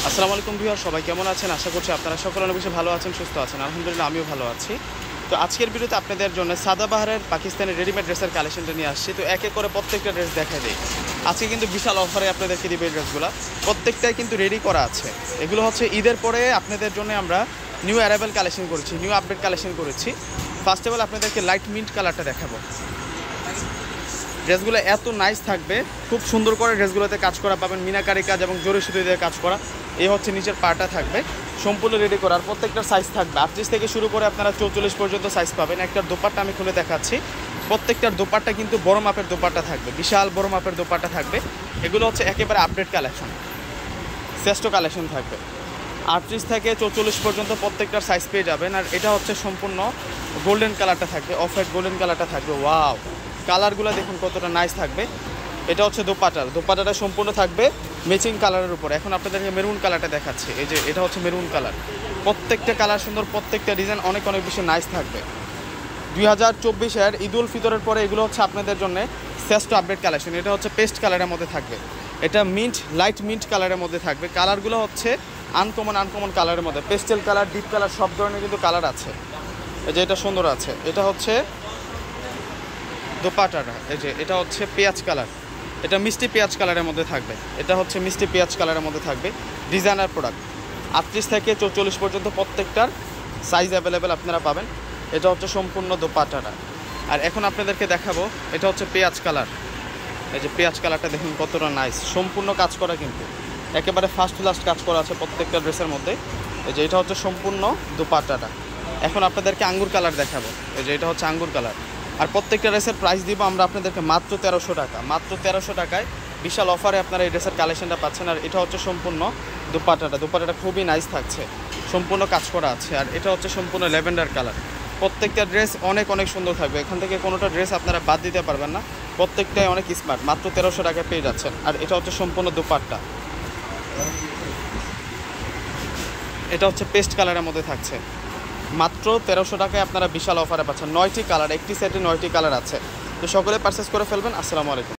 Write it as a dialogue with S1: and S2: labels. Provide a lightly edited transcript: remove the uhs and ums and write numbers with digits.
S1: আসসালামু আলাইকুম ভিউয়ার, সবাই কেমন আছেন? আশা করছি আপনারা সকলে অনেক বেশি ভালো আছেন, সুস্থ আছেন। আলহামদুলিল্লাহ আমিও ভালো আছি। তো আজকের ভিডিওতে আপনাদের জন্য সাদাবাহারের পাকিস্তানি রেডিমেড ড্রেসের কালেকশনটা নিয়ে আসছি। তো এক এক করে প্রত্যেকটা ড্রেস দেখা দিই। আজকে কিন্তু বিশাল অফারে আপনাদেরকে দিবে এই ড্রেসগুলো, প্রত্যেকটাই কিন্তু রেডি করা আছে। এগুলো হচ্ছে ঈদের পরে আপনাদের জন্য আমরা নিউ অ্যারাইভাল কালেকশন করেছি, নিউ আপডেট কালেকশন করেছি। ফার্স্ট অফ অল আপনাদেরকে লাইট মিন্ট কালারটা দেখাবো। ড্রেসগুলো এত নাইস থাকবে, খুব সুন্দর করে ড্রেসগুলোতে কাজ করা পাবেন, মিনাকারি কাজ এবং জরি সুতো দিয়ে কাজ করা। এই হচ্ছে নিচের পাটা থাকবে সম্পূর্ণ রেডি করা, আর প্রত্যেকটা সাইজ থাকবে 38 থেকে শুরু করে আপনারা 44 পর্যন্ত সাইজ পাবেন। একটা দোপাট্টা আমি খুলে দেখাচ্ছি, প্রত্যেকটার দোপাট্টা কিন্তু বড় মাপের দোপাট্টা থাকবে, বিশাল বড় মাপের দোপাট্টা থাকবে। এগুলো হচ্ছে একেবারে আপডেট কালেকশন, শ্রেষ্ঠ কালেকশন থাকবে। 38 থেকে 44 পর্যন্ত প্রত্যেকটার সাইজ পেয়ে যাবেন। আর এটা হচ্ছে সম্পূর্ণ গোল্ডেন কালারটা থাকবে, অফ হোয়াইট গোল্ডেন কালারটা থাকবে। ওয়াও, কালারগুলো দেখুন কতটা নাইস থাকবে। এটা হচ্ছে দোপাট্টাটা সম্পূর্ণ থাকবে ম্যাচিং কালারের উপর। এখন আপনাদেরকে মেরুন কালারটা দেখাচ্ছি। এই যে এটা হচ্ছে মেরুন কালার, প্রত্যেকটা কালার সুন্দর, প্রত্যেকটা ডিজাইন অনেক অনেক বেশি নাইস থাকবে। 2024-এর ঈদ উল ফিতরের পরে এগুলো হচ্ছে আপনাদের জন্য শ্রেষ্ঠ আপডেট কালেকশন। এটা হচ্ছে পেস্ট কালারের মধ্যে থাকবে, এটা মিন্ট, লাইট মিন্ট কালারের মধ্যে থাকবে। কালারগুলো হচ্ছে আনকমন কালারের মধ্যে, পেস্টেল কালার, ডিপ কালার, সব ধরনের কিন্তু কালার আছে। এই যে এটা সুন্দর আছে, এটা হচ্ছে দোপাট্টাটা। এই যে এটা হচ্ছে পেঁয়াজ কালার, এটা মিষ্টি পেঁয়াজ কালারের মধ্যে থাকবে। এটা হচ্ছে মিষ্টি পেঁয়াজ কালারের মধ্যে থাকবে, ডিজাইনার প্রোডাক্ট। 38 থেকে 44 পর্যন্ত প্রত্যেকটার সাইজ অ্যাভেলেবেল আপনারা পাবেন। এটা হচ্ছে সম্পূর্ণ দোপাট্টাটা। আর এখন আপনাদেরকে দেখাবো, এটা হচ্ছে পেঁয়াজ কালার। এই যে পেঁয়াজ কালারটা দেখুন কতটা নাইস, সম্পূর্ণ কাজ করা, কিন্তু একেবারে ফার্স্ট ক্লাস কাজ করা আছে প্রত্যেকটা ড্রেসের মধ্যে। এই যে এটা হচ্ছে সম্পূর্ণ দোপাট্টাটা। এখন আপনাদেরকে আঙ্গুর কালার দেখাবো। এই যে এটা হচ্ছে আঙ্গুর কালার। আর প্রত্যেকটা ড্রেসের প্রাইস দিব আমরা আপনাদেরকে মাত্র 1300 টাকা। মাত্র 1300 টাকায় বিশাল অফারে আপনারা এই ড্রেসের কালেকশনটা পাচ্ছেন। আর এটা হচ্ছে সম্পূর্ণ দোপাট্টাটা খুবই নাইস থাকছে, সম্পূর্ণ কাজ করা আছে। আর এটা হচ্ছে সম্পূর্ণ ল্যাভেন্ডার কালার। প্রত্যেকটা ড্রেস অনেক অনেক সুন্দর থাকবে, এখান থেকে কোনোটা ড্রেস আপনারা বাদ দিতে পারবেন না, প্রত্যেকটাই অনেক স্মার্ট। মাত্র 1300 টাকায় পেয়ে যাচ্ছেন। আর এটা হচ্ছে সম্পূর্ণ দোপাট্টা, এটা হচ্ছে পেস্ট কালারের মধ্যে থাকছে। মাত্র 1300 টাকায় আপনারা বিশাল অফারে পাচ্ছেন। 9টি কালার, একটি সেটে 9টি কালার আছে। তো সকলে পারচেস করে ফেলবেন। আসসালামু আলাইকুম।